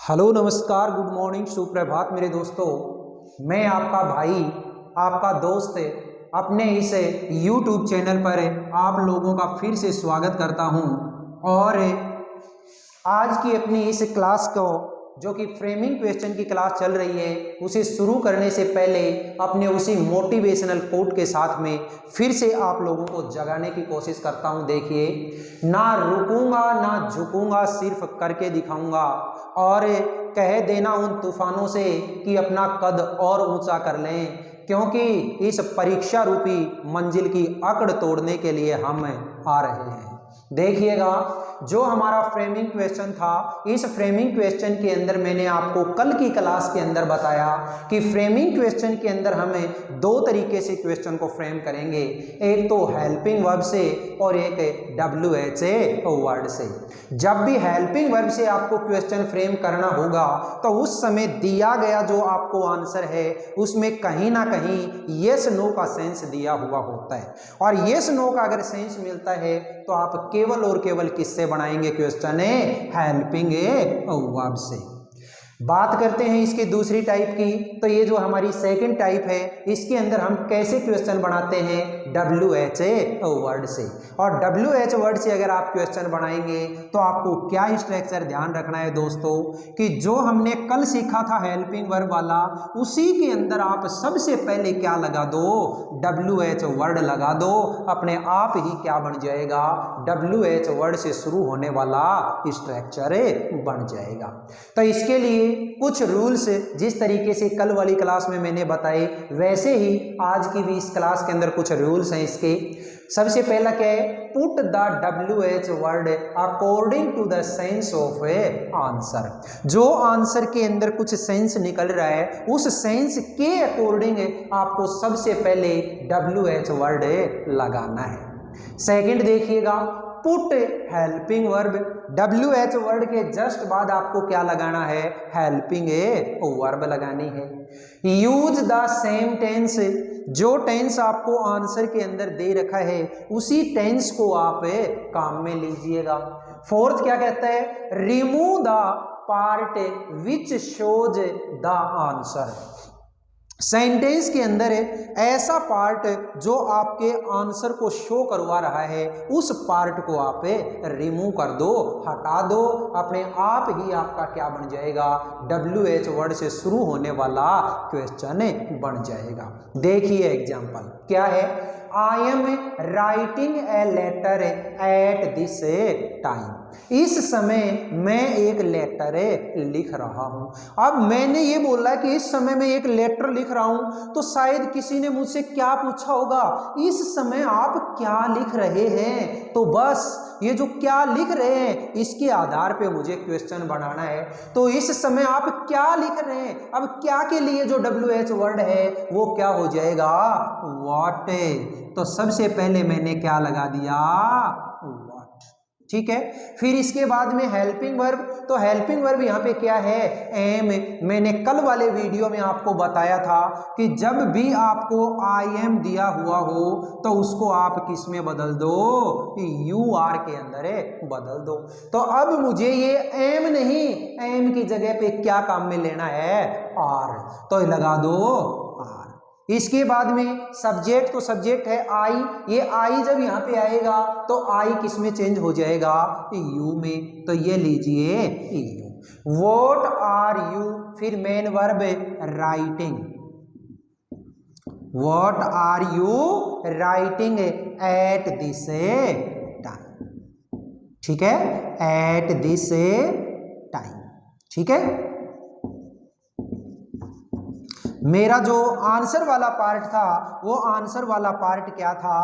Hello नमस्कार good morning सुप्रभात मेरे दोस्तों। मैं आपका भाई आपका दोस्त अपने इस YouTube चैनल पर आप लोगों का फिर से स्वागत करता हूं और आज की अपनी इस क्लास को जो कि फ्रेमिंग क्वेश्चन की क्लास चल रही है उसे शुरू करने से पहले अपने उसी मोटिवेशनल कोट के साथ में फिर से आप लोगों को जगाने की कोशिश करता हूं। देखिए, ना रुकूंगा ना झुकूंगा, सिर्फ करके दिखाऊंगा और कह देना उन तूफानों से कि अपना कद और ऊंचा कर लें, क्योंकि इस परीक्षा रूपी मंजिल की अकड़ तोड़ने के लिए हम आ रहे हैं। देखिएगा, जो हमारा फ्रेमिंग क्वेश्चन था, इस फ्रेमिंग क्वेश्चन के अंदर मैंने आपको कल की क्लास के अंदर बताया कि फ्रेमिंग क्वेश्चन के अंदर हमें दो तरीके से क्वेश्चन को फ्रेम करेंगे, एक तो हेल्पिंग वर्ब से और एक WH वर्ड से। जब भी हेल्पिंग वर्ब से आपको क्वेश्चन फ्रेम करना होगा तो उस समय दिया गया जो आपको आंसर है उसमें कहीं ना कहीं यस नो का सेंस दिया हुआ होता है, और यस नो का अगर सेंस मिलता है तो आप केवल और केवल किससे बनाएंगे क्वेश्चन है, हेल्पिंग वर्ब से। बात करते हैं इसकी दूसरी टाइप की, तो ये जो हमारी सेकंड टाइप है इसके अंदर हम कैसे क्वेश्चन बनाते हैं, WH वर्ड से। और WH वर्ड से अगर आप क्वेश्चन बनाएंगे तो आपको क्या स्ट्रक्चर ध्यान रखना है दोस्तों, कि जो हमने कल सीखा था हेल्पिंग वर्ब वाला, उसी के अंदर आप सबसे पहले क्या लगा दो, WH वर्ड लगा दो। अपने आप ही क्या बन जाएगा, WH वर्ड से शुरू होने वाला स्ट्रक्चर बन जाएगा। तो इसके लिए कुछ रूल्स जिस तरीके से कल वाली क्लास में मैंने बताए वैसे ही आज की भी इस क्लास के अंदर कुछ रूल्स हैं इसके। सबसे पहला क्या है, put the WH word according to the sense of a answer. जो आंसर के अंदर कुछ सेंस निकल रहा है उस सेंस के अकॉर्डिंग आपको सबसे पहले WH वर्ड लगाना है। सेकंड देखिएगा, put helping verb, WH word के जस्ट बाद आपको क्या लगाना है, हेल्पिंग वर्ब लगानी है। यूज द सेम टेंस, जो टेंस आपको आंसर के अंदर दे रखा है उसी टेंस को आप काम में लीजिएगा। फोर्थ क्या कहता है, remove the part which shows the answer. Sentence के अंदर ऐसा पार्ट जो आपके आंसर को शो करवा रहा है उस पार्ट को आप रिमूव कर दो, हटा दो। अपने आप ही आपका क्या बन जाएगा, WH वर्ड से शुरू होने वाला क्वेश्चन बन जाएगा। देखिए एग्जांपल क्या है, I am writing a letter at this time. इस समय मैं एक लेटर लिख रहा हूं। अब मैंने ये बोला कि इस समय मैं एक लेटर लिख रहा हूं, तो शायद किसी ने मुझसे क्या पूछा होगा, इस समय आप क्या लिख रहे हैं। तो बस ये जो क्या लिख रहे हैं इसके आधार पे मुझे क्वेश्चन बनाना है। तो इस समय आप क्या लिख रहे हैं, अब क्या के लिए जो WH वर्ड है वो क्या हो जाएगा, व्हाट। तो सबसे पहले मैंने क्या लगा दिया, व्हाट। ठीक है, फिर इसके बाद में हेल्पिंग वर्ब, तो हेल्पिंग वर्ब यहाँ पे क्या है, एम। मैंने कल वाले वीडियो में आपको बताया था कि जब भी आपको आई एम दिया हुआ हो तो उसको आप किस में बदल दो, UR के अंदर बदल दो। तो अब मुझे ये एम नहीं, एम की जगह पे क्या काम में लेना है, आर, तो लगा दो आर। इसके बाद में सब्जेक्ट, तो सब्जेक्ट है आई, ये आई जब यहाँ पे आएगा तो आई किस में चेंज हो जाएगा, यू में, तो ये लीजिए यू। व्हाट आर यू, फिर main verb writing, what are you writing at this time. ठीक है, एट दिस टाइम। ठीक है, मेरा जो आंसर वाला पार्ट था वो आंसर वाला पार्ट क्या था,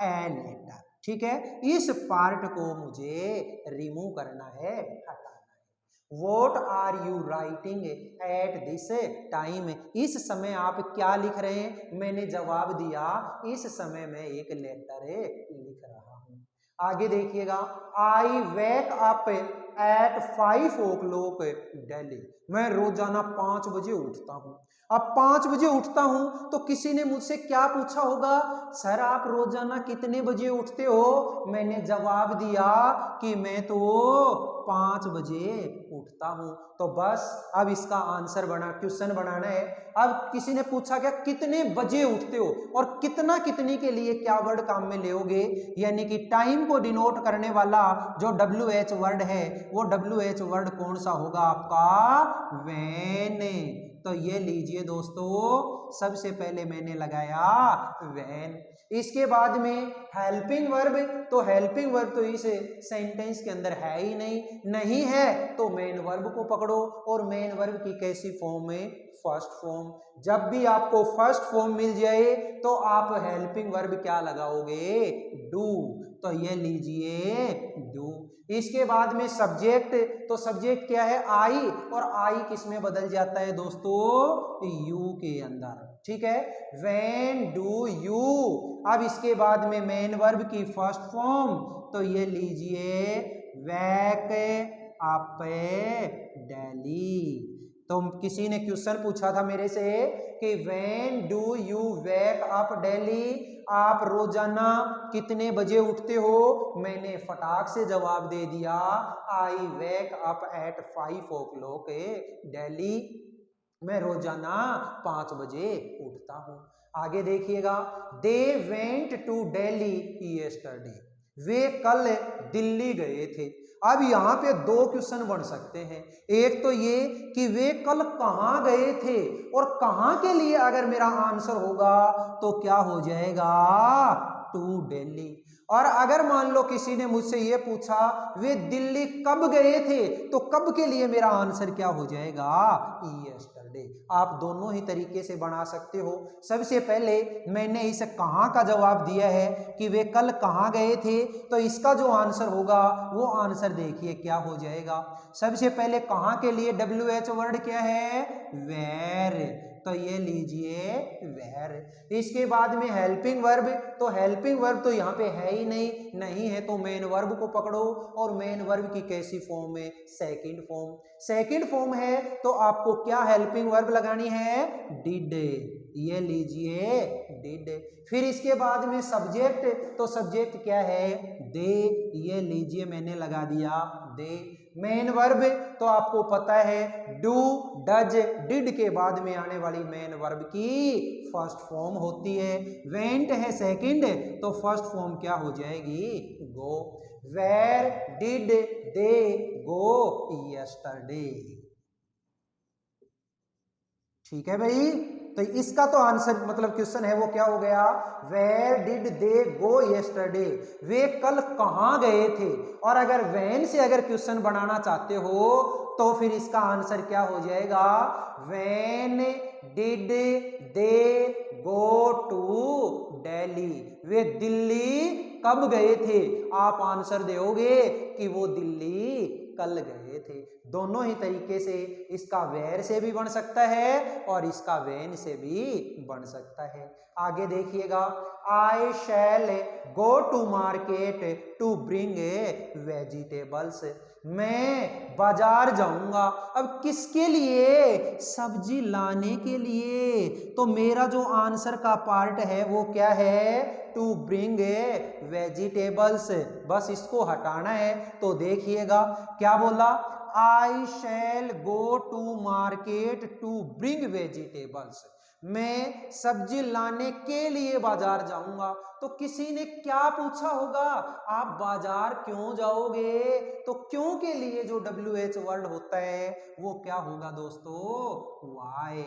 ए लेटर। ठीक है, इस पार्ट को मुझे रिमूव करना है, हटाना है। What are you writing at this time, इस समय आप क्या लिख रहे हैं। मैंने जवाब दिया इस समय मैं एक लेटर लिख रहा हूं। आगे देखिएगा, I wake up at 5 o'clock daily, मैं रोजाना 5 बजे उठता हूं। अब 5 बजे उठता हूं तो किसी ने मुझसे क्या पूछा होगा, सर आप रोजाना कितने बजे उठते हो? मैंने जवाब दिया कि मैं तो 5 बजे उठता हूं। तो बस अब इसका आंसर क्वेश्चन बनाना है। अब किसी ने पूछा क्या कितने बजे उठते हो, और कितना कितनी के लिए क्या वर्ड काम में लेोगे, यानी कि टाइम को डिनोट करने वाला जो WH वर्ड है वो WH वर्ड कौन सा होगा आपका, व्हेन। तो ये लीजिए दोस्तों, सबसे पहले मैंने लगाया व्हेन। इसके बाद में हेल्पिंग वर्ब, तो हेल्पिंग वर्ब तो इस सेंटेंस के अंदर है ही नहीं है तो मेन वर्ब को पकड़ो, और मेन वर्ब की कैसी फॉर्म में, फर्स्ट फॉर्म। जब भी आपको फर्स्ट फॉर्म मिल जाए तो आप हेल्पिंग वर्ब क्या लगाओगे, डू। तो ये लीजिए डू। इसके बाद में सब्जेक्ट, तो सब्जेक्ट क्या है, आई, और आई किस में बदल जाता है दोस्तों, यू के अंदर, ठीक है, व्हेन डू यू। अब इसके बाद में मेन वर्ब की फर्स्ट फॉर्म, तो ये लीजिए वेक अप डेली। तो किसी ने क्वेश्चन पूछा था मेरे से कि when do you wake up daily, आप रोजाना कितने बजे उठते हो? मैंने फटाक से जवाब दे दिया, I wake up at 5 o'clock daily, मैं रोजाना 5 बजे उठता हूं। आगे देखिएगा, they went to Delhi yesterday, वे कल दिल्ली गए थे। अब यहां पे 2 क्वेश्चन बन सकते हैं। एक तो ये कि वे कल कहां गए थे, और कहां के लिए अगर मेरा आंसर होगा तो क्या हो जाएगा, टू दिल्ली। और अगर मान लो किसी ने मुझसे ये पूछा वे दिल्ली कब गए थे, तो कब के लिए मेरा आंसर क्या हो जाएगा, यस्टरडे। आप दोनों ही तरीके से बना सकते हो। सबसे पहले मैंने इसे कहां का जवाब दिया है कि वे कल कहां गए थे, तो इसका जो आंसर होगा वो आंसर देखिए क्या हो जाएगा। सबसे पहले कहां के लिए WH वर्ड क्या है, वेर, तो ये लीजिए वेर। इसके बाद में हेल्पिंग वर्ब, तो हेल्पिंग वर्ब तो यहाँ पे है ही नहीं है तो मेन वर्ब को पकड़ो, और मेन वर्ब की कैसी फॉर्म है, सेकंड फॉर्म। सेकंड फॉर्म है तो आपको क्या हेल्पिंग वर्ब लगानी है, डिड, ये लीजिए डिड। फिर इसके बाद में सब्जेक्ट, तो सब्जेक्ट क्या है, दे, ये लीजिए मैंने लगा दिया दे। मेन वर्ब तो आपको पता है डू, डज, डिड के बाद में आने वाली मेन वर्ब की फर्स्ट फॉर्म होती है। वेंट है सेकंड, तो फर्स्ट फॉर्म क्या हो जाएगी, go. Where did they go yesterday, ठीक है भाई। तो इसका तो आंसर मतलब क्वेश्चन है वो क्या हो गया, where did they go yesterday, वे कल कहां गए थे। और अगर वेन से अगर क्वेश्चन बनाना चाहते हो तो फिर इसका आंसर क्या हो जाएगा, when did they go to Delhi, वे दिल्ली कब गए थे। आप आंसर दोगे कि वो दिल्ली कल गए थे। दोनों ही तरीके से इसका वेयर से भी बन सकता है और इसका वेन से भी बन सकता है। आगे देखिएगा, I shall go to market to bring vegetables, मैं बाजार जाऊंगा। अब किसके लिए, सब्जी लाने के लिए। तो मेरा जो आंसर का पार्ट है वो क्या है, टू ब्रिंग वेजिटेबल्स, बस इसको हटाना है। तो देखिएगा क्या बोला, I shall go to market to bring vegetables, मैं सब्जी लाने के लिए बाजार जाऊंगा। तो किसी ने क्या पूछा होगा, आप बाजार क्यों जाओगे, तो क्यों के लिए जो WH वर्ड होता है वो क्या होगा दोस्तों, वाई,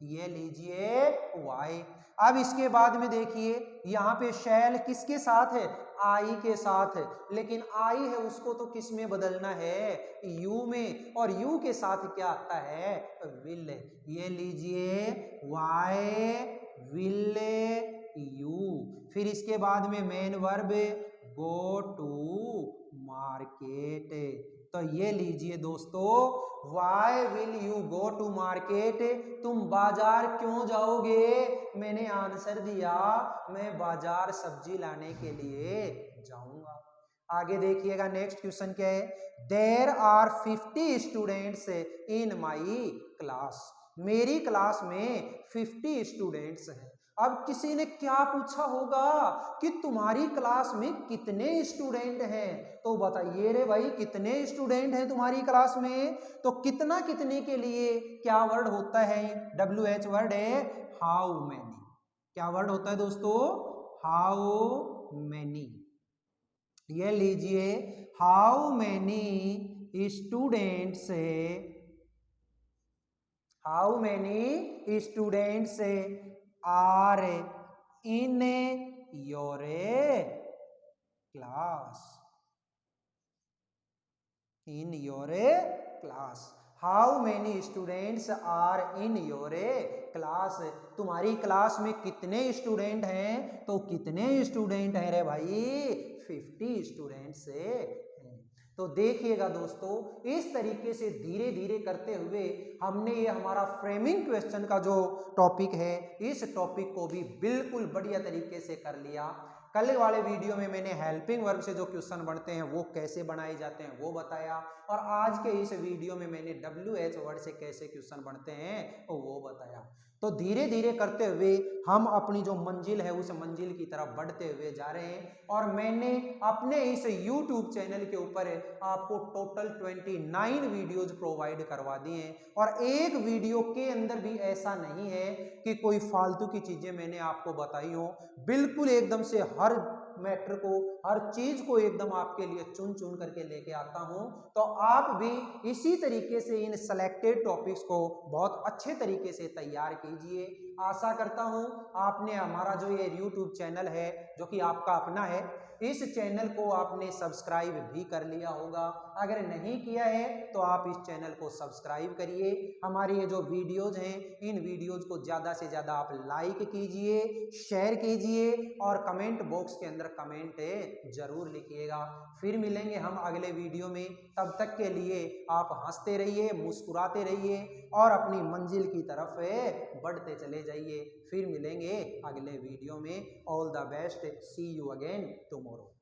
ये लीजिए वाई। अब इसके बाद में देखिए यहाँ पे शैल किसके साथ है, आई के साथ है, लेकिन आई है उसको तो किस में बदलना है, यू में, और यू के साथ क्या आता है, विल। ये लीजिए वाई विल यू। फिर इसके बाद में main verb go to market, तो ये लीजिए दोस्तों, why will you go to market, तुम बाजार क्यों जाओगे। मैंने आंसर दिया, मैं बाजार सब्जी लाने के लिए जाऊंगा। आगे देखिएगा नेक्स्ट क्वेश्चन क्या है, there are 50 students in my class, मेरी क्लास में 50 स्टूडेंट्स हैं। अब किसी ने क्या पूछा होगा कि तुम्हारी क्लास में कितने स्टूडेंट हैं, तो बताइए रे भाई कितने स्टूडेंट हैं तुम्हारी क्लास में। तो कितना कितने के लिए क्या वर्ड होता है, WH वर्ड है हाउ मैनी। क्या वर्ड होता है दोस्तों, हाउ मैनी। ये लीजिए, how many students, how many students are in your class, in your class. How many students are in your class, तुम्हारी क्लास में कितने स्टूडेंट हैं, तो कितने स्टूडेंट हैं रे भाई, 50 स्टूडेंट्स हैं। तो देखिएगा दोस्तों, इस तरीके से धीरे धीरे करते हुए हमने ये हमारा फ्रेमिंग क्वेश्चन का जो टॉपिक है, इस टॉपिक को भी बिल्कुल बढ़िया तरीके से कर लिया। कल वाले वीडियो में मैंने हेल्पिंग वर्ब से जो क्वेश्चन बनते हैं वो कैसे बनाए जाते हैं वो बताया, और आज के इस वीडियो में मैंने WH वर्ड से कैसे क्वेश्चन बनते हैं वो बताया। तो धीरे धीरे करते हुए हम अपनी जो मंजिल है उस मंजिल की तरफ बढ़ते हुए जा रहे हैं, और मैंने अपने इस YouTube चैनल के ऊपर आपको टोटल 29 वीडियोज प्रोवाइड करवा दिए हैं, और एक वीडियो के अंदर भी ऐसा नहीं है कि कोई फालतू की चीजें मैंने आपको बताई हो। बिल्कुल एकदम से हर मैटर को, हर चीज को एकदम आपके लिए चुन चुन करके लेके आता हूं। तो आप भी इसी तरीके से इन सेलेक्टेड टॉपिक्स को बहुत अच्छे तरीके से तैयार कीजिए। आशा करता हूं आपने हमारा जो ये YouTube चैनल है जो कि आपका अपना है, इस चैनल को आपने सब्सक्राइब भी कर लिया होगा। अगर नहीं किया है तो आप इस चैनल को सब्सक्राइब करिए। हमारी ये जो वीडियोज हैं इन वीडियोज को ज़्यादा से ज़्यादा आप लाइक कीजिए, शेयर कीजिए, और कमेंट बॉक्स के अंदर कमेंट जरूर लिखिएगा। फिर मिलेंगे हम अगले वीडियो में, तब तक के लिए आप हंसते रहिए, मुस्कुराते रहिए, और अपनी मंजिल की तरफ बढ़ते चले जाइए। फिर मिलेंगे अगले वीडियो में। All the best, see you again tomorrow.